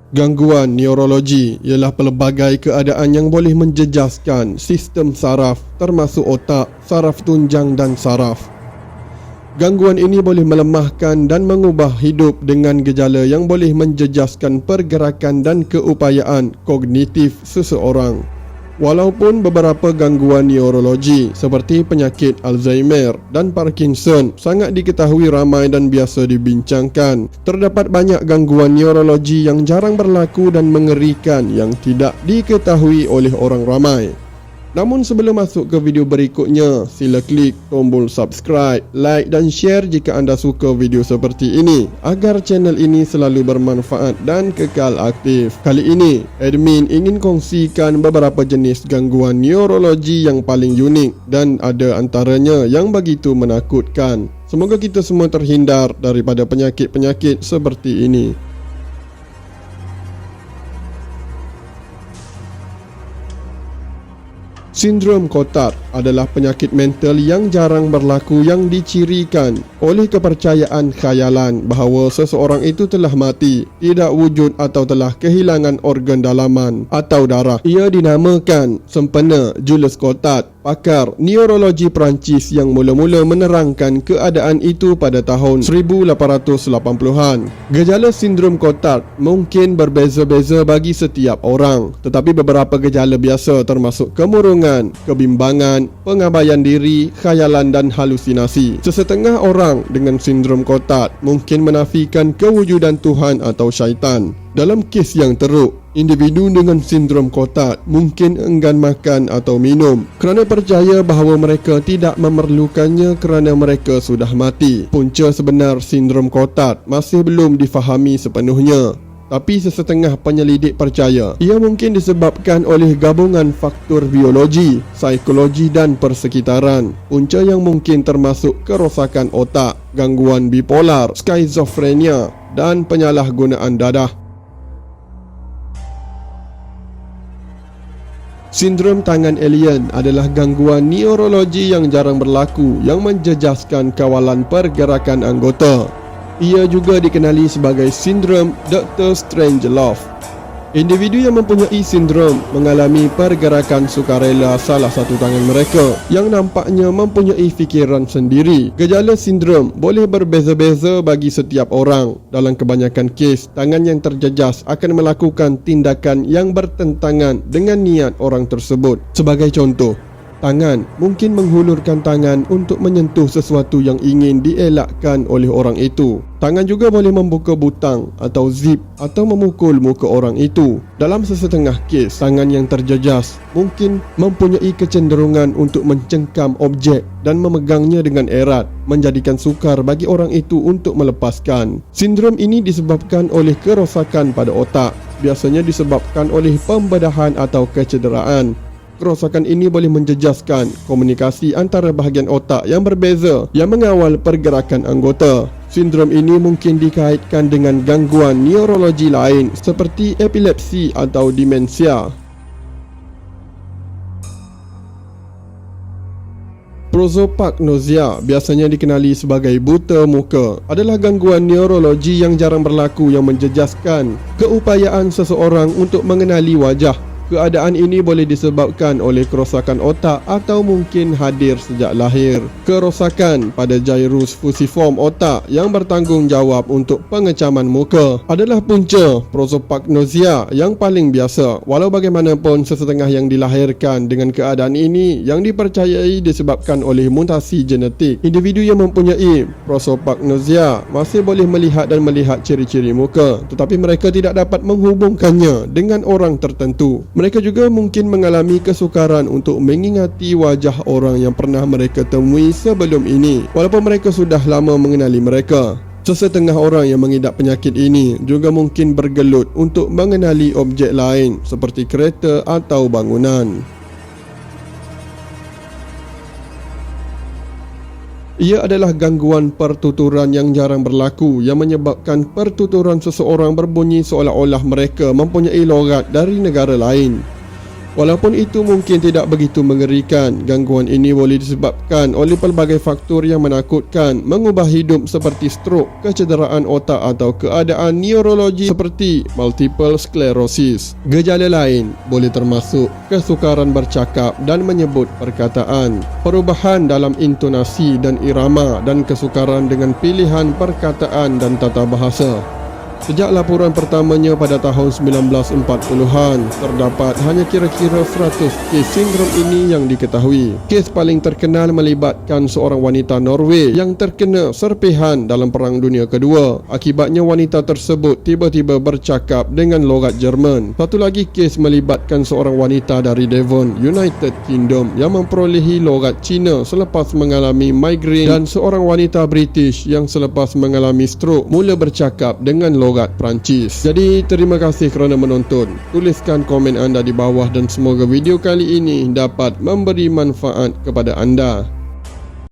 Gangguan neurologi ialah pelbagai keadaan yang boleh menjejaskan sistem saraf termasuk otak, saraf tunjang dan saraf. Gangguan ini boleh melemahkan dan mengubah hidup dengan gejala yang boleh menjejaskan pergerakan dan keupayaan kognitif seseorang. Walaupun beberapa gangguan neurologi seperti penyakit Alzheimer dan Parkinson sangat diketahui ramai dan biasa dibincangkan, terdapat banyak gangguan neurologi yang jarang berlaku dan mengerikan yang tidak diketahui oleh orang ramai. Namun sebelum masuk ke video berikutnya, sila klik tombol subscribe, like dan share jika anda suka video seperti ini agar channel ini selalu bermanfaat dan kekal aktif. Kali ini, admin ingin kongsikan beberapa jenis gangguan neurologi yang paling unik dan ada antaranya yang begitu menakutkan. Semoga kita semua terhindar daripada penyakit-penyakit seperti ini. Sindrom Cotard adalah penyakit mental yang jarang berlaku yang dicirikan oleh kepercayaan khayalan bahawa seseorang itu telah mati, tidak wujud atau telah kehilangan organ dalaman atau darah. Ia dinamakan sempena Jules Cotard, pakar neurologi Perancis yang mula-mula menerangkan keadaan itu pada tahun 1880-an. Gejala sindrom Cotard mungkin berbeza-beza bagi setiap orang, tetapi beberapa gejala biasa termasuk kemurungan, kebimbangan, pengabaian diri, khayalan dan halusinasi. Sesetengah orang dengan sindrom Cotard mungkin menafikan kewujudan Tuhan atau syaitan. Dalam kes yang teruk, individu dengan sindrom Cotard mungkin enggan makan atau minum kerana percaya bahawa mereka tidak memerlukannya kerana mereka sudah mati. Punca sebenar sindrom Cotard masih belum difahami sepenuhnya, tapi sesetengah penyelidik percaya ia mungkin disebabkan oleh gabungan faktor biologi, psikologi dan persekitaran. Punca yang mungkin termasuk kerosakan otak, gangguan bipolar, skizofrenia dan penyalahgunaan dadah. Sindrom tangan alien adalah gangguan neurologi yang jarang berlaku yang menjejaskan kawalan pergerakan anggota. Ia juga dikenali sebagai sindrom Dr. Strangelove. Individu yang mempunyai sindrom mengalami pergerakan sukarela salah satu tangan mereka yang nampaknya mempunyai fikiran sendiri. Gejala sindrom boleh berbeza-beza bagi setiap orang. Dalam kebanyakan kes, tangan yang terjejas akan melakukan tindakan yang bertentangan dengan niat orang tersebut. Sebagai contoh, tangan mungkin menghulurkan tangan untuk menyentuh sesuatu yang ingin dielakkan oleh orang itu. Tangan juga boleh membuka butang atau zip atau memukul muka orang itu. Dalam sesetengah kes, tangan yang terjejas mungkin mempunyai kecenderungan untuk mencengkam objek dan memegangnya dengan erat, menjadikan sukar bagi orang itu untuk melepaskan. Sindrom ini disebabkan oleh kerosakan pada otak, biasanya disebabkan oleh pembedahan atau kecederaan. Kerosakan ini boleh menjejaskan komunikasi antara bahagian otak yang berbeza yang mengawal pergerakan anggota. Sindrom ini mungkin dikaitkan dengan gangguan neurologi lain seperti epilepsi atau demensia. Prosopagnosia, biasanya dikenali sebagai buta muka, adalah gangguan neurologi yang jarang berlaku yang menjejaskan keupayaan seseorang untuk mengenali wajah. Keadaan ini boleh disebabkan oleh kerosakan otak atau mungkin hadir sejak lahir. Kerosakan pada gyrus fusiform otak yang bertanggungjawab untuk pengecaman muka adalah punca prosopagnosia yang paling biasa. Walau bagaimanapun, sesetengah yang dilahirkan dengan keadaan ini yang dipercayai disebabkan oleh mutasi genetik. Individu yang mempunyai prosopagnosia masih boleh melihat dan melihat ciri-ciri muka, tetapi mereka tidak dapat menghubungkannya dengan orang tertentu. Mereka juga mungkin mengalami kesukaran untuk mengingati wajah orang yang pernah mereka temui sebelum ini, walaupun mereka sudah lama mengenali mereka. Sesetengah orang yang mengidap penyakit ini juga mungkin bergelut untuk mengenali objek lain seperti kereta atau bangunan. Ia adalah gangguan pertuturan yang jarang berlaku yang menyebabkan pertuturan seseorang berbunyi seolah-olah mereka mempunyai logat dari negara lain. Walaupun itu mungkin tidak begitu mengerikan, gangguan ini boleh disebabkan oleh pelbagai faktor yang menakutkan, mengubah hidup seperti strok, kecederaan otak atau keadaan neurologi seperti multiple sclerosis. Gejala lain boleh termasuk kesukaran bercakap dan menyebut perkataan, perubahan dalam intonasi dan irama, dan kesukaran dengan pilihan perkataan dan tata bahasa. Sejak laporan pertamanya pada tahun 1940-an, terdapat hanya kira-kira 100 kes sindrom ini yang diketahui. Kes paling terkenal melibatkan seorang wanita Norway yang terkena serpihan dalam Perang Dunia Kedua. Akibatnya wanita tersebut tiba-tiba bercakap dengan logat Jerman. Satu lagi kes melibatkan seorang wanita dari Devon, United Kingdom yang memperolehi logat Cina selepas mengalami migraine, dan seorang wanita British yang selepas mengalami stroke mula bercakap dengan logat Perancis. Jadi terima kasih kerana menonton. Tuliskan komen anda di bawah dan semoga video kali ini dapat memberi manfaat kepada anda.